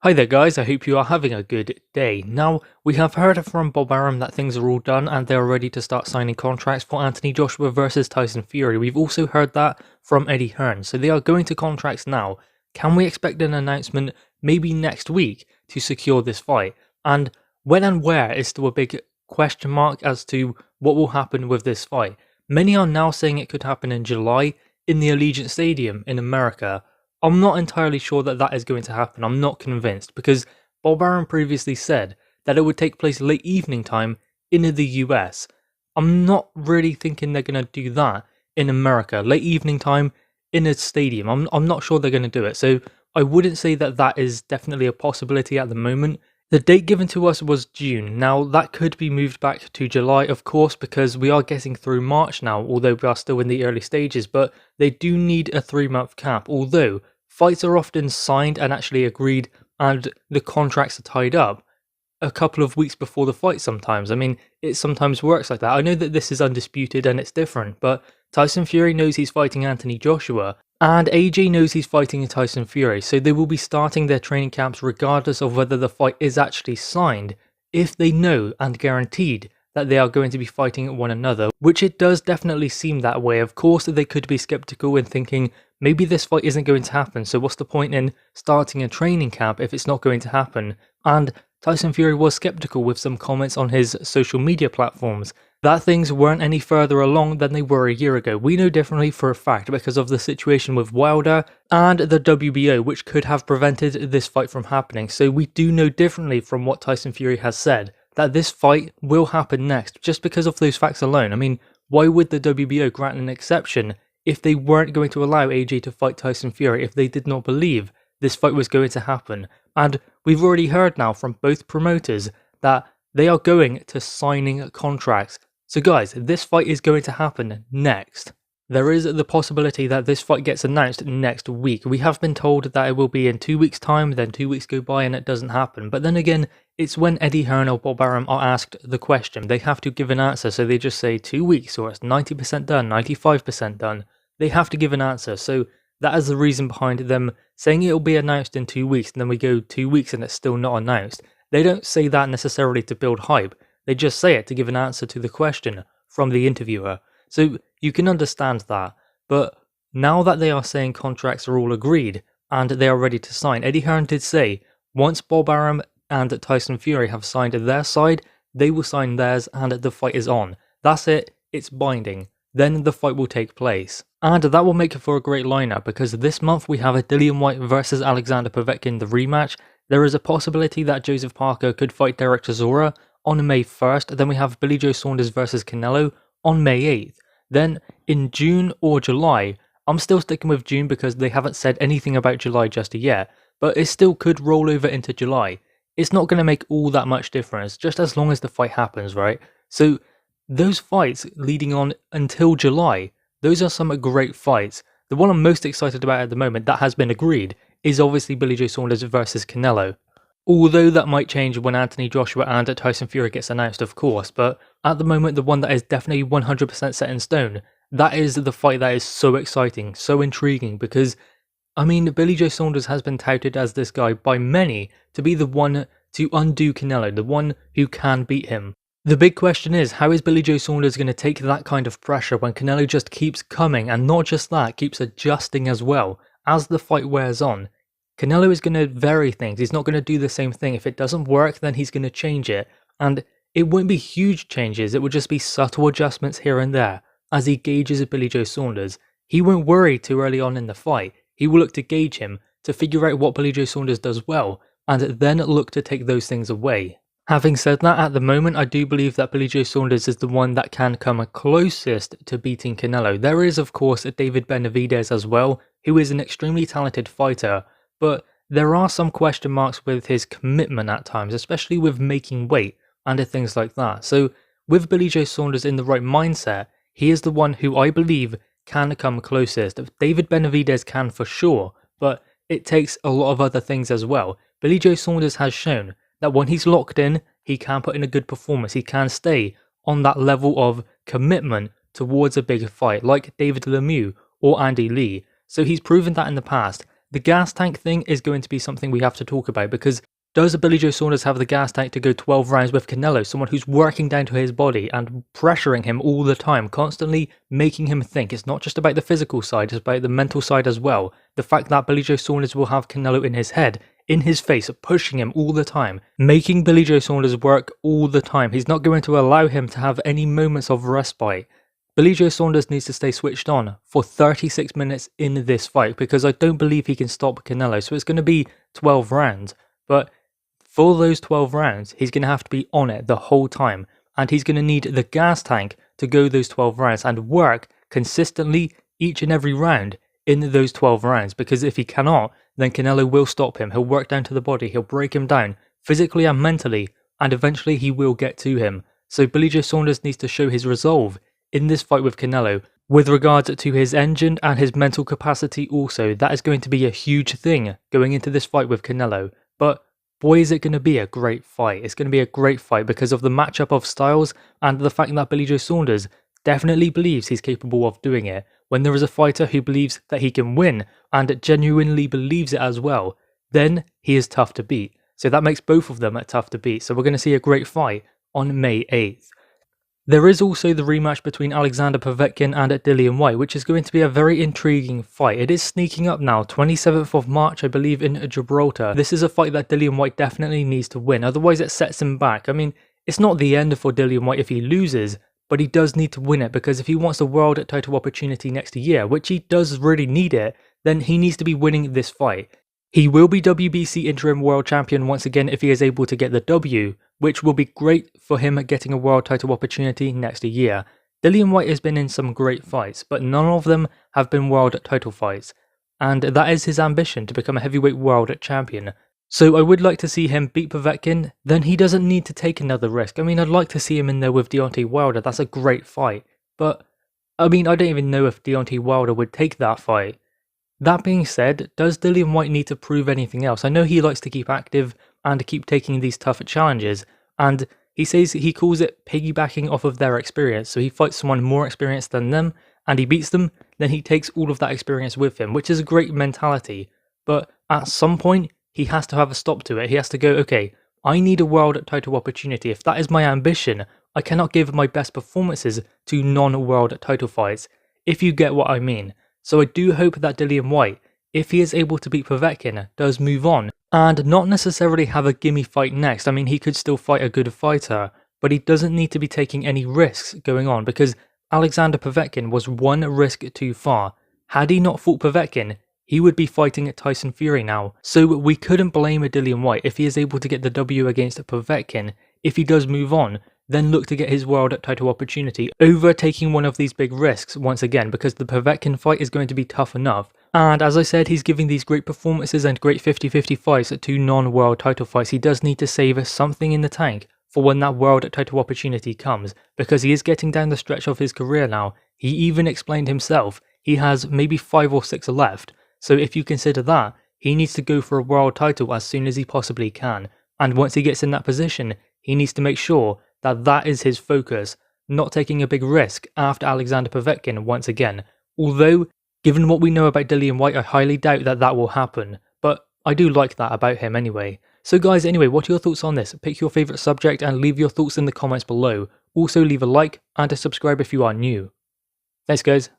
Hi there guys, I hope you are having a good day. Now, we have heard from Bob Arum that things are all done and they are ready to start signing contracts for Anthony Joshua versus Tyson Fury. We've also heard that from Eddie Hearn, so they are going to contracts now. Can we expect an announcement maybe next week to secure this fight? And when and where is still a big question mark as to what will happen with this fight. Many are now saying it could happen in July in the Allegiant Stadium in America. I'm not entirely sure that that is going to happen. I'm not convinced because Bob Arum previously said that it would take place late evening time in the US. I'm not really thinking they're going to do that in America. Late evening time in a stadium. I'm not sure they're going to do it. So I wouldn't say that that is definitely a possibility at the moment. The date given to us was June. Now that could be moved back to July, of course, because we are getting through March now, although we are still in the early stages, but they do need a 3-month cap, although fights are often signed and actually agreed and the contracts are tied up a couple of weeks before the fight sometimes. I mean, it sometimes works like that. I know that this is undisputed and it's different, but Tyson Fury knows he's fighting Anthony Joshua, and AJ knows he's fighting Tyson Fury, so they will be starting their training camps regardless of whether the fight is actually signed, if they know and guaranteed that they are going to be fighting one another, which it does definitely seem that way. Of course, they could be skeptical and thinking, maybe this fight isn't going to happen, so what's the point in starting a training camp if it's not going to happen? And Tyson Fury was skeptical with some comments on his social media platforms, that things weren't any further along than they were a year ago. We know differently for a fact because of the situation with Wilder and the WBO, which could have prevented this fight from happening. So we do know differently from what Tyson Fury has said, that this fight will happen next, just because of those facts alone. I mean, why would the WBO grant an exception if they weren't going to allow AJ to fight Tyson Fury, if they did not believe this fight was going to happen? And we've already heard now from both promoters that they are going to signing contracts. So guys, this fight is going to happen next. There is the possibility that this fight gets announced next week. We have been told that it will be in 2 weeks' time, then 2 weeks go by and it doesn't happen. But then again, it's when Eddie Hearn or Bob Arum are asked the question. They have to give an answer, so they just say 2 weeks or it's 90% done, 95% done. They have to give an answer, so that is the reason behind them saying it will be announced in 2 weeks, and then we go 2 weeks and it's still not announced. They don't say that necessarily to build hype. They just say it to give an answer to the question from the interviewer. So you can understand that. But now that they are saying contracts are all agreed and they are ready to sign, Eddie Hearn did say once Bob Arum and Tyson Fury have signed their side, they will sign theirs and the fight is on. That's it, it's binding. Then the fight will take place. And that will make it for a great lineup because this month we have a Dillian Whyte versus Alexander Povetkin, the rematch. There is a possibility that Joseph Parker could fight Derek Chisora on May 1st, then we have Billy Joe Saunders versus Canelo on May 8th. Then in June or July, I'm still sticking with June because they haven't said anything about July just yet, but it still could roll over into July. It's not going to make all that much difference, just as long as the fight happens, right? So those fights leading on until July, those are some great fights. The one I'm most excited about at the moment that has been agreed is obviously Billy Joe Saunders versus Canelo. Although that might change when Anthony Joshua and Tyson Fury gets announced, of course, but at the moment the one that is definitely 100% set in stone, that is the fight that is so exciting, so intriguing, because, I mean, Billy Joe Saunders has been touted as this guy by many to be the one to undo Canelo, the one who can beat him. The big question is, how is Billy Joe Saunders going to take that kind of pressure when Canelo just keeps coming, and not just that, keeps adjusting as well, as the fight wears on? Canelo is going to vary things, he's not going to do the same thing. If it doesn't work, then he's going to change it. And it won't be huge changes, it will just be subtle adjustments here and there, as he gauges Billy Joe Saunders. He won't worry too early on in the fight, he will look to gauge him, to figure out what Billy Joe Saunders does well, and then look to take those things away. Having said that, at the moment I do believe that Billy Joe Saunders is the one that can come closest to beating Canelo. There is of course David Benavidez as well, who is an extremely talented fighter, but there are some question marks with his commitment at times, especially with making weight and things like that. So with Billy Joe Saunders in the right mindset, he is the one who I believe can come closest. David Benavidez can for sure, but it takes a lot of other things as well. Billy Joe Saunders has shown that when he's locked in, he can put in a good performance. He can stay on that level of commitment towards a big fight, like David Lemieux or Andy Lee. So he's proven that in the past. the gas tank thing is going to be something we have to talk about, because does Billy Joe Saunders have the gas tank to go 12 rounds with Canelo, someone who's working down to his body and pressuring him all the time, constantly making him think? It's not just about the physical side, it's about the mental side as well. The fact that Billy Joe Saunders will have Canelo in his head, in his face, pushing him all the time, making Billy Joe Saunders work all the time. He's not going to allow him to have any moments of respite. Billy Joe Saunders needs to stay switched on for 36 minutes in this fight, because I don't believe he can stop Canelo. So it's going to be 12 rounds, but for those 12 rounds, he's going to have to be on it the whole time, and he's going to need the gas tank to go those 12 rounds and work consistently each and every round in those 12 rounds, because if he cannot, then Canelo will stop him. He'll work down to the body, he'll break him down physically and mentally, and eventually he will get to him. So Billy Joe Saunders needs to show his resolve in this fight with Canelo with regards to his engine and his mental capacity also. That is going to be a huge thing going into this fight with Canelo. But boy, is it going to be a great fight. It's going to be a great fight because of the matchup of styles and the fact that Billy Joe Saunders definitely believes he's capable of doing it. When there is a fighter who believes that he can win and genuinely believes it as well, then he is tough to beat. So that makes both of them tough to beat. So we're going to see a great fight on May 8th. There is also the rematch between Alexander Povetkin and Dillian Whyte, which is going to be a very intriguing fight. It is sneaking up now, 27th of March, I believe, in Gibraltar. This is a fight that Dillian Whyte definitely needs to win, otherwise it sets him back. I mean, it's not the end for Dillian Whyte if he loses, but he does need to win it, because if he wants a world title opportunity next year, which he does really need it, then he needs to be winning this fight. He will be WBC interim world champion once again if he is able to get the W, which will be great for him getting a world title opportunity next year. Dillian Whyte has been in some great fights, but none of them have been world title fights, and that is his ambition, to become a heavyweight world champion. So I would like to see him beat Povetkin, then he doesn't need to take another risk. I mean, I'd like to see him in there with Deontay Wilder, that's a great fight, but I mean, I don't even know if Deontay Wilder would take that fight. That being said, does Dillian Whyte need to prove anything else? I know he likes to keep active and keep taking these tougher challenges, and he says he calls it piggybacking off of their experience. So he fights someone more experienced than them and he beats them, then he takes all of that experience with him, which is a great mentality. But at some point, he has to have a stop to it. He has to go, okay, I need a world title opportunity. If that is my ambition, I cannot give my best performances to non-world title fights, if you get what I mean. So I do hope that Dillian Whyte, if he is able to beat Povetkin, does move on and not necessarily have a gimme fight next. I mean, he could still fight a good fighter, but he doesn't need to be taking any risks going on, because Alexander Povetkin was one risk too far. Had he not fought Povetkin, he would be fighting Tyson Fury now. So we couldn't blame Dillian Whyte if he is able to get the W against Povetkin. If he does move on, then look to get his world title opportunity over taking one of these big risks once again, because the Povetkin fight is going to be tough enough. And as I said, he's giving these great performances and great 50-50 fights to non-world title fights. He does need to save something in the tank for when that world title opportunity comes, because he is getting down the stretch of his career now. He even explained himself he has maybe 5 or 6 left. So if you consider that, he needs to go for a world title as soon as he possibly can. And once he gets in that position, he needs to make sure that that is his focus, not taking a big risk after Alexander Povetkin once again. Although, given what we know about Dillian Whyte, I highly doubt that that will happen, but I do like that about him anyway. So guys, anyway, what are your thoughts on this? Pick your favourite subject and leave your thoughts in the comments below. Also leave a like and a subscribe if you are new. Thanks guys.